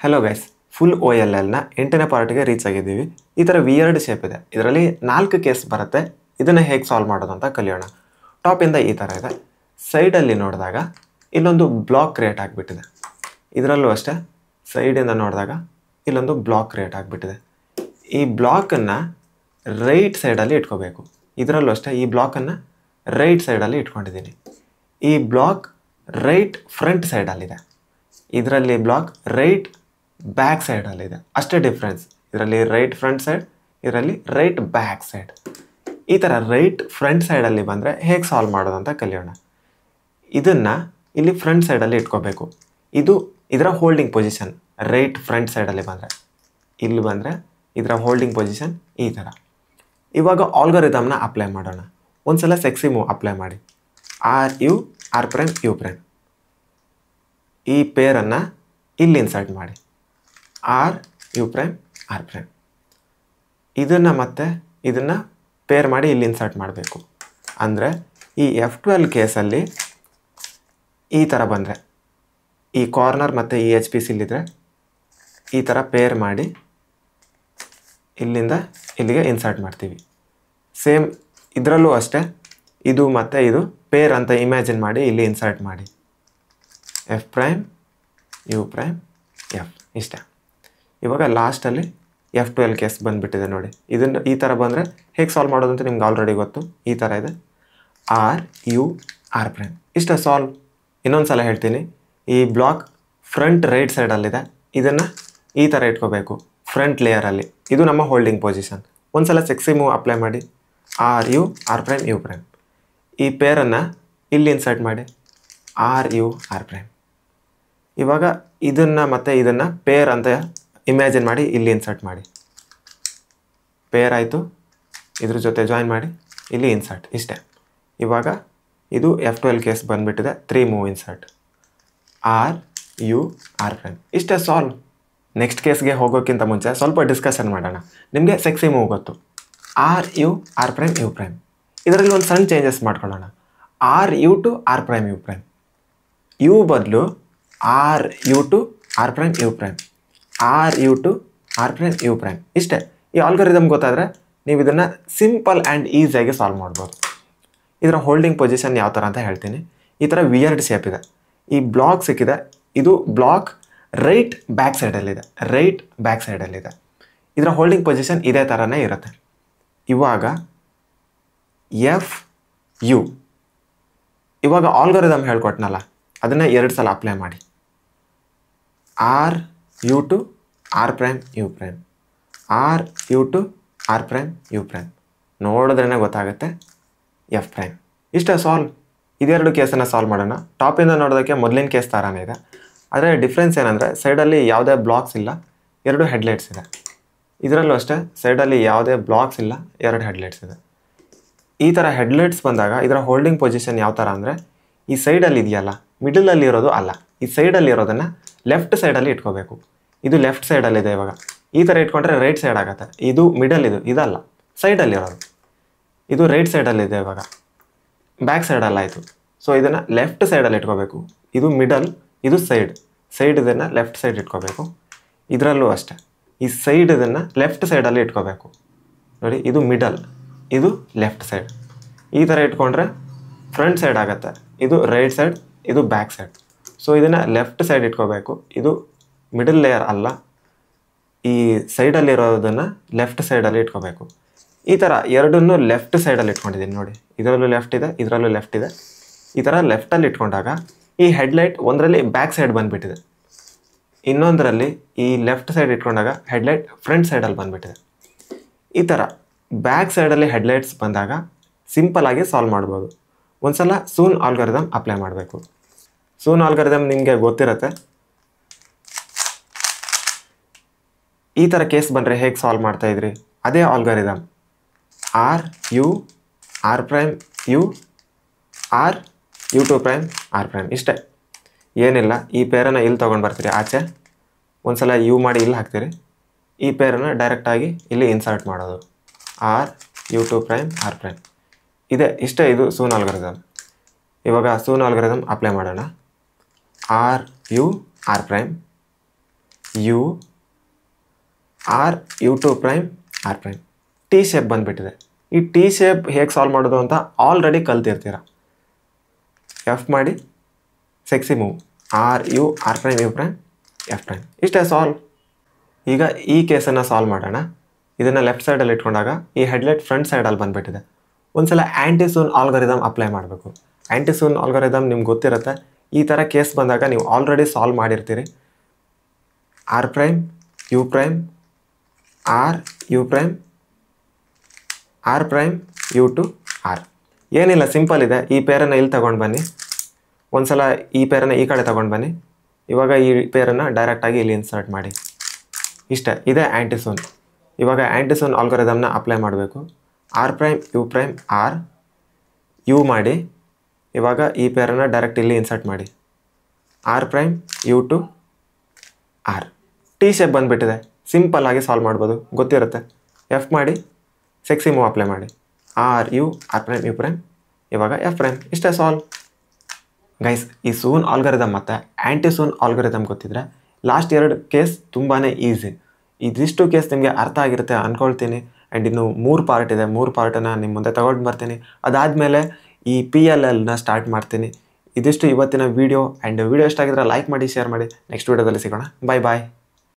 Hello guys, full OLLನ 8ನೇ ಪಾರ್ಟ್ಗೆ reach ಆಗಿದ್ದೀವಿ. ಈ ಥರ ವಿಯರ್ಡ್ ಶೇಪ್ ಇದೆ. ಇದರಲ್ಲಿ 4 ಕೇಸ್ ಬರುತ್ತೆ. ಇದನ್ನು ಹೇಗೆ ಸಾಲ್ವ್ ಮಾಡೋದು ಅಂತ ಕಲಿಯೋಣ. ಟಾಪಿಂದ ಈ ಥರ ಇದೆ. ಸೈಡಲ್ಲಿ ನೋಡಿದಾಗ ಇಲ್ಲೊಂದು ಬ್ಲಾಕ್ ಕ್ರಿಯೇಟ್ ಆಗಿಬಿಟ್ಟಿದೆ. ಇದರಲ್ಲೂ ಅಷ್ಟೇ ಸೈಡಿಂದ ನೋಡಿದಾಗ ಇಲ್ಲೊಂದು ಬ್ಲಾಕ್ ಕ್ರಿಯೇಟ್ ಆಗಿಬಿಟ್ಟಿದೆ. ಈ ಬ್ಲಾಕನ್ನು ರೈಟ್ ಸೈಡಲ್ಲಿ ಇಟ್ಕೋಬೇಕು. ಇದರಲ್ಲೂ ಅಷ್ಟೇ ಈ ಬ್ಲಾಕನ್ನು ರೈಟ್ ಸೈಡಲ್ಲಿ ಇಟ್ಕೊಂಡಿದ್ದೀನಿ. ಈ ಬ್ಲಾಕ್ ರೈಟ್ ಫ್ರಂಟ್ ಸೈಡಲ್ಲಿದೆ. ಇದರಲ್ಲಿ ಬ್ಲಾಕ್ ರೈಟ್ ಬ್ಯಾಕ್ ಸೈಡಲ್ಲಿದೆ. ಅಷ್ಟೇ ಡಿಫ್ರೆನ್ಸ್. ಇದರಲ್ಲಿ ರೈಟ್ ಫ್ರಂಟ್ ಸೈಡ್, ಇದರಲ್ಲಿ ರೈಟ್ ಬ್ಯಾಕ್ ಸೈಡ್. ಈ ಥರ ರೈಟ್ ಫ್ರಂಟ್ ಸೈಡಲ್ಲಿ ಬಂದರೆ ಹೇಗೆ ಸಾಲ್ವ್ ಮಾಡೋದು ಅಂತ ಕಲಿಯೋಣ. ಇದನ್ನು ಇಲ್ಲಿ ಫ್ರಂಟ್ ಸೈಡಲ್ಲಿ ಇಟ್ಕೋಬೇಕು. ಇದು ಇದರ ಹೋಲ್ಡಿಂಗ್ ಪೊಸಿಷನ್. ರೈಟ್ ಫ್ರಂಟ್ ಸೈಡಲ್ಲಿ ಬಂದರೆ ಇಲ್ಲಿ ಬಂದರೆ ಇದರ ಹೋಲ್ಡಿಂಗ್ ಪೊಸಿಷನ್ ಈ ಥರ. ಇವಾಗ ಆಲ್ಗರಿದಮ್ನ ಅಪ್ಲೈ ಮಾಡೋಣ. ಒಂದು ಸಲ ಸೆಕ್ಸಿ ಮೂವ್ ಅಪ್ಲೈ ಮಾಡಿ. R ಈ ಪೇರನ್ನು ಇಲ್ಲಿ ಇನ್ಸರ್ಟ್ ಮಾಡಿ. R'. ಇದನ್ನು ಮತ್ತೆ ಇದನ್ನು ಪೇರ್ ಮಾಡಿ ಇಲ್ಲಿ ಇನ್ಸರ್ಟ್ ಮಾಡಬೇಕು. ಅಂದರೆ ಈ F12 ಕೇಸಲ್ಲಿ ಈ ಥರ ಬಂದರೆ ಈ ಕಾರ್ನರ್ ಮತ್ತು ಈ HPC ಇಲ್ಲಿದ್ರೆ ಈ ಥರ ಪೇರ್ ಮಾಡಿ ಇಲ್ಲಿಂದ ಇಲ್ಲಿಗೆ ಇನ್ಸರ್ಟ್ ಮಾಡ್ತೀವಿ. ಸೇಮ್ ಇದರಲ್ಲೂ ಅಷ್ಟೇ ಇದು ಮತ್ತು ಇದು ಪೇರ್ ಅಂತ ಇಮ್ಯಾಜಿನ್ ಮಾಡಿ ಇಲ್ಲಿ ಇನ್ಸರ್ಟ್ ಮಾಡಿ. F', U', F ಇಷ್ಟೇ. ಇವಾಗ ಲಾಸ್ಟಲ್ಲಿ F12 ಕೇಸ್ ಬಂದುಬಿಟ್ಟಿದೆ ನೋಡಿ. ಇದನ್ನು ಈ ಥರ ಬಂದರೆ ಹೇಗೆ ಸಾಲ್ವ್ ಮಾಡೋದು ಅಂತ ನಿಮ್ಗೆ ಆಲ್ರೆಡಿ ಗೊತ್ತು. ಈ ಥರ ಇದೆ. R'. ಇಷ್ಟೇ ಸಾಲ್ವ್. ಇನ್ನೊಂದು ಸಲ ಹೇಳ್ತೀನಿ. ಈ ಬ್ಲಾಕ್ ಫ್ರಂಟ್ ರೈಟ್ ಸೈಡಲ್ಲಿದೆ. ಇದನ್ನು ಈ ಥರ ಇಟ್ಕೋಬೇಕು ಫ್ರಂಟ್ ಲೇಯರಲ್ಲಿ. ಇದು ನಮ್ಮ ಹೋಲ್ಡಿಂಗ್ ಪೊಸಿಷನ್. ಒಂದು ಸಲ ಸೆಕ್ಸಿ ಮೂವ್ ಅಪ್ಲೈ ಮಾಡಿ. R'. ಈ ಪೇರನ್ನು ಇಲ್ಲಿ ಇನ್ಸರ್ಟ್ ಮಾಡಿ. R'. ಇವಾಗ ಇದನ್ನು ಮತ್ತು ಇದನ್ನು ಪೇರ್ ಅಂತ ಇಮ್ಯಾಜಿನ್ ಮಾಡಿ ಇಲ್ಲಿ ಇನ್ಸರ್ಟ್ ಮಾಡಿ. ಪೇರ್ ಆಯಿತು. ಇದ್ರ ಜೊತೆ ಜಾಯಿನ್ ಮಾಡಿ ಇಲ್ಲಿ ಇನ್ಸರ್ಟ್. ಇಷ್ಟೇ. ಇವಾಗ ಇದು F12 ಕೇಸ್ ಬಂದುಬಿಟ್ಟಿದೆ. 3 ಮೂವ್ ಇನ್ಸರ್ಟ್. R'. ಇಷ್ಟೇ ಸಾಲ್ವ್. ನೆಕ್ಸ್ಟ್ ಕೇಸ್ಗೆ ಹೋಗೋಕ್ಕಿಂತ ಮುಂಚೆ ಸ್ವಲ್ಪ ಡಿಸ್ಕಷನ್ ಮಾಡೋಣ. ನಿಮಗೆ ಸೆಕ್ಸಿ ಮೂವ್ ಗೊತ್ತು. R'. ಇದರಲ್ಲಿ ಒಂದು ಸಣ್ಣ ಚೇಂಜಸ್ ಮಾಡ್ಕೊಳ್ಳೋಣ. RU to R'. ಯು ಬದಲು RU to R'. RU to R'. ಇಷ್ಟೇ. ಈ ಆಲ್ಗರಿದಮ್ ಗೊತ್ತಾದರೆ ನೀವು ಇದನ್ನು ಸಿಂಪಲ್ ಆ್ಯಂಡ್ ಈಸಿಯಾಗಿ ಸಾಲ್ವ್ ಮಾಡ್ಬೋದು. ಇದರ ಹೋಲ್ಡಿಂಗ್ ಪೊಸಿಷನ್ ಯಾವ ಥರ ಅಂತ ಹೇಳ್ತೀನಿ. ಈ ಥರ ವಿಯರ್ಡ್ ಶೇಪ್ ಇದೆ. ಈ ಬ್ಲಾಕ್ ಸಿಕ್ಕಿದೆ. ಇದು ಬ್ಲಾಕ್ ರೈಟ್ ಬ್ಯಾಕ್ ಸೈಡಲ್ಲಿದೆ. ಇದರ ಹೋಲ್ಡಿಂಗ್ ಪೊಸಿಷನ್ ಇದೇ ಥರನೇ ಇರುತ್ತೆ. ಇವಾಗ FU. ಇವಾಗ ಆಲ್ಗರಿದಮ್ ಹೇಳ್ಕೊಟ್ನಲ್ಲ, ಅದನ್ನು 2 ಸಲ ಅಪ್ಲೈ ಮಾಡಿ. RU to R'. RU to R'. ನೋಡಿದ್ರೇ ಗೊತ್ತಾಗುತ್ತೆ F'. ಇಷ್ಟೇ ಸಾಲ್ವ್. ಇದೆರಡು ಕೇಸನ್ನು ಸಾಲ್ವ್ ಮಾಡೋಣ. ಟಾಪಿಂದ ನೋಡೋದಕ್ಕೆ ಮೊದಲಿನ ಕೇಸ್ ಥರನೇ ಇದೆ. ಆದರೆ ಡಿಫ್ರೆನ್ಸ್ ಏನಂದರೆ ಸೈಡಲ್ಲಿ ಯಾವುದೇ ಬ್ಲಾಕ್ಸ್ ಇಲ್ಲ, 2 ಹೆಡ್ಲೈಟ್ಸ್ ಇದೆ. ಇದರಲ್ಲೂ ಅಷ್ಟೇ ಸೈಡಲ್ಲಿ ಯಾವುದೇ ಬ್ಲಾಕ್ಸ್ ಇಲ್ಲ, 2 ಹೆಡ್ಲೈಟ್ಸ್ ಇದೆ. ಈ ಥರ ಹೆಡ್ಲೈಟ್ಸ್ ಬಂದಾಗ ಇದರ ಹೋಲ್ಡಿಂಗ್ ಪೊಸಿಷನ್ ಯಾವ ಥರ ಅಂದರೆ ಈ ಸೈಡಲ್ಲಿ ಇದೆಯಲ್ಲ, ಮಿಡಲಲ್ಲಿ ಇರೋದು ಅಲ್ಲ. ಈ ಸೈಡಲ್ಲಿ ಇರೋದನ್ನು ಲೆಫ್ಟ್ ಸೈಡಲ್ಲಿ ಇಟ್ಕೋಬೇಕು. ಇದು ಲೆಫ್ಟ್ ಸೈಡಲ್ಲಿದೆ. ಇವಾಗ ಈ ಥರ ಇಟ್ಕೊಂಡ್ರೆ ರೈಟ್ ಸೈಡ್ ಆಗುತ್ತೆ. ಇದು ಮಿಡಲ್, ಇದಲ್ಲ, ಸೈಡಲ್ಲಿರೋದು. ಇದು ರೈಟ್ ಸೈಡಲ್ಲಿದೆ. ಇವಾಗ ಬ್ಯಾಕ್ ಸೈಡಲ್ಲಾಯಿತು. ಸೊ ಇದನ್ನು ಲೆಫ್ಟ್ ಸೈಡಲ್ಲಿ ಇಟ್ಕೋಬೇಕು. ಇದು ಮಿಡಲ್, ಇದು ಸೈಡ್ ಇದನ್ನು ಲೆಫ್ಟ್ ಸೈಡ್ ಇಟ್ಕೋಬೇಕು. ಇದರಲ್ಲೂ ಅಷ್ಟೇ ಈ ಸೈಡ್ ಇದನ್ನು ಲೆಫ್ಟ್ ಸೈಡಲ್ಲಿ ಇಟ್ಕೋಬೇಕು. ನೋಡಿ, ಇದು ಮಿಡಲ್, ಇದು ಲೆಫ್ಟ್ ಸೈಡ್. ಈ ಥರ ಇಟ್ಕೊಂಡ್ರೆ ಫ್ರಂಟ್ ಸೈಡ್ ಆಗುತ್ತೆ. ಇದು ರೈಟ್ ಸೈಡ್, ಇದು ಬ್ಯಾಕ್ ಸೈಡ್. ಸೊ ಇದನ್ನು ಲೆಫ್ಟ್ ಸೈಡ್ ಇಟ್ಕೋಬೇಕು. ಇದು ಮಿಡಲ್ ಲೇಯರ್ ಅಲ್ಲ, ಈ ಸೈಡಲ್ಲಿರೋದನ್ನು ಲೆಫ್ಟ್ ಸೈಡಲ್ಲಿ ಇಟ್ಕೋಬೇಕು. ಈ ಥರ ಎರಡನ್ನೂ ಲೆಫ್ಟ್ ಸೈಡಲ್ಲಿ ಇಟ್ಕೊಂಡಿದ್ದೀನಿ ನೋಡಿ. ಇದರಲ್ಲೂ ಲೆಫ್ಟ್ ಇದೆ, ಇದರಲ್ಲೂ ಲೆಫ್ಟ್ ಇದೆ. ಈ ಥರ ಲೆಫ್ಟಲ್ಲಿ ಇಟ್ಕೊಂಡಾಗ ಈ ಹೆಡ್ಲೈಟ್ ಒಂದರಲ್ಲಿ ಬ್ಯಾಕ್ ಸೈಡ್ ಬಂದುಬಿಟ್ಟಿದೆ, ಇನ್ನೊಂದರಲ್ಲಿ ಈ ಲೆಫ್ಟ್ ಸೈಡ್ ಇಟ್ಕೊಂಡಾಗ ಹೆಡ್ಲೈಟ್ ಫ್ರಂಟ್ ಸೈಡಲ್ಲಿ ಬಂದುಬಿಟ್ಟಿದೆ. ಈ ಥರ ಬ್ಯಾಕ್ ಸೈಡಲ್ಲಿ ಹೆಡ್ಲೈಟ್ಸ್ ಬಂದಾಗ ಸಿಂಪಲಾಗಿ ಸಾಲ್ವ್ ಮಾಡ್ಬೋದು. ಒಂದು ಸಲ ಸೂನ್ ಆಲ್ಗರಿದಮ್ ಅಪ್ಲೈ ಮಾಡಬೇಕು. ಸೂನ್ ಆಲ್ಗರಿದಮ್ ನಿಮಗೆ ಗೊತ್ತಿರುತ್ತೆ. ಈ ಥರ ಕೇಸ್ ಬಂದರೆ ಹೇಗೆ ಸಾಲ್ವ್ ಮಾಡ್ತಾಯಿದ್ರಿ, ಅದೇ ಆಲ್ಗರಿದಮ್. RU to R'. ಇಷ್ಟೇ, ಏನಿಲ್ಲ. ಈ ಪೇರನ್ನು ಇಲ್ಲಿ ತೊಗೊಂಡು ಬರ್ತೀರಿ ಆಚೆ. ಒಂದು ಸಲ ಯು ಮಾಡಿ ಇಲ್ಲಿ ಹಾಕ್ತೀರಿ. ಈ ಪೇರನ್ನು ಡೈರೆಕ್ಟಾಗಿ ಇಲ್ಲಿ ಇನ್ಸರ್ಟ್ ಮಾಡೋದು. RU to R'. ಇದೆ, ಇಷ್ಟೇ. ಇದು ಸೂನ್ ಆಲ್ಗರಿದಮ್. ಇವಾಗ ಸೂನ್ ಆಲ್ಗರಿದಮ್ ಅಪ್ಲೈ ಮಾಡೋಣ. RU R'. U R U two prime R prime. T shape ಬಂದುಬಿಟ್ಟಿದೆ. ಈ ಟಿ ಶೇಪ್ ಹೇಗೆ ಸಾಲ್ವ್ ಮಾಡೋದು ಅಂತ ಆಲ್ರೆಡಿ ಕಲ್ತಿರ್ತೀರ. ಎಫ್ ಮಾಡಿ sexy move R U R prime U prime F prime. ಇಷ್ಟೇ ಸಾಲ್ವ್. ಈಗ ಈ ಕೇಸನ್ನು ಸಾಲ್ವ್ ಮಾಡೋಣ. ಇದನ್ನು ಲೆಫ್ಟ್ ಸೈಡಲ್ಲಿ ಇಟ್ಕೊಂಡಾಗ ಈ ಹೆಡ್ಲೈಟ್ ಫ್ರಂಟ್ ಸೈಡಲ್ಲಿ ಬಂದುಬಿಟ್ಟಿದೆ. ಒಂದ್ಸಲ ಆ್ಯಂಟಿಸೂನ್ ಆಲ್ಗರಿದಮ್ ಅಪ್ಲೈ ಮಾಡಬೇಕು. ಆ್ಯಂಟಿಸೂನ್ ಆಲ್ಗರಿದಮ್ ನಿಮ್ಗೆ ಗೊತ್ತಿರುತ್ತೆ. ಈ ಥರ ಕೇಸ್ ಬಂದಾಗ ನೀವು ಆಲ್ರೆಡಿ ಸಾಲ್ವ್ ಮಾಡಿರ್ತೀರಿ. R prime U prime R U prime R prime U two R. ಏನಿಲ್ಲ, ಸಿಂಪಲ್ ಇದೆ. ಈ ಪೇರನ್ನು ಇಲ್ಲಿ ತಗೊಂಡು ಬನ್ನಿ. ಒಂದ್ಸಲ ಈ ಪೇರನ್ನು ಈ ಕಡೆ ತಗೊಂಡು ಬನ್ನಿ. ಇವಾಗ ಈ ಪೇರನ್ನು ಡೈರೆಕ್ಟಾಗಿ ಇಲ್ಲಿ ಇನ್ಸರ್ಟ್ ಮಾಡಿ. ಇಷ್ಟೇ, ಇದೆ ಆ್ಯಂಟಿಸೂನ್. ಇವಾಗ ಆ್ಯಂಟಿಸೂನ್ ಆಲ್ಗರಿದಮ್ನ ಅಪ್ಲೈ ಮಾಡಬೇಕು. R prime U prime R U ಮಾಡಿ. ಇವಾಗ ಈ ಪೇರನ್ನು ಡೈರೆಕ್ಟ್ ಇಲ್ಲಿ ಇನ್ಸರ್ಟ್ ಮಾಡಿ. R prime U two R. T shape ಬಂದುಬಿಟ್ಟಿದೆ. ಸಿಂಪಲ್ ಆಗಿ ಸಾಲ್ವ್ ಮಾಡ್ಬೋದು, ಗೊತ್ತಿರುತ್ತೆ. ಎಫ್ ಮಾಡಿ ಸೆಕ್ಸಿ ಮೂವ್ ಅಪ್ಲೈ ಮಾಡಿ. R U R prime U prime ಇವಾಗ ಎಫ್ ಪ್ರೈಮ್. ಇಷ್ಟೇ ಸಾಲ್ವ್. ಗೈಸ್, ಈ ಸೂನ್ ಆಲ್ಗರಿದಮ್ ಮತ್ತು ಆ್ಯಂಟಿಸೂನ್ ಆಲ್ಗರಿದಮ್ ಗೊತ್ತಿದ್ರೆ ಲಾಸ್ಟ್ 2 ಕೇಸ್ ತುಂಬಾ ಈಸಿ. ಇದಿಷ್ಟು ಕೇಸ್ ನಿಮಗೆ ಅರ್ಥ ಆಗಿರುತ್ತೆ ಅಂದ್ಕೊಳ್ತೀನಿ. ಆ್ಯಂಡ್ ಇನ್ನು 3 ಪಾರ್ಟ್ ಇದೆ. 3 ಪಾರ್ಟನ್ನು ನಿಮ್ಮ ಮುಂದೆ ತಗೊಂಡು ಬರ್ತೀನಿ. ಅದಾದಮೇಲೆ ಈ PLLನ ಸ್ಟಾರ್ಟ್ ಮಾಡ್ತೀನಿ. ಇದಿಷ್ಟು ಇವತ್ತಿನ ವೀಡಿಯೋ. ಆ್ಯಂಡ್ ವೀಡಿಯೋ ಇಷ್ಟ ಆಗಿದ್ರೆ ಲೈಕ್ ಮಾಡಿ, ಶೇರ್ ಮಾಡಿ. ನೆಕ್ಸ್ಟ್ ವೀಡಿಯೋದಲ್ಲಿ ಸಿಗೋಣ. ಬಾಯ್ ಬಾಯ್.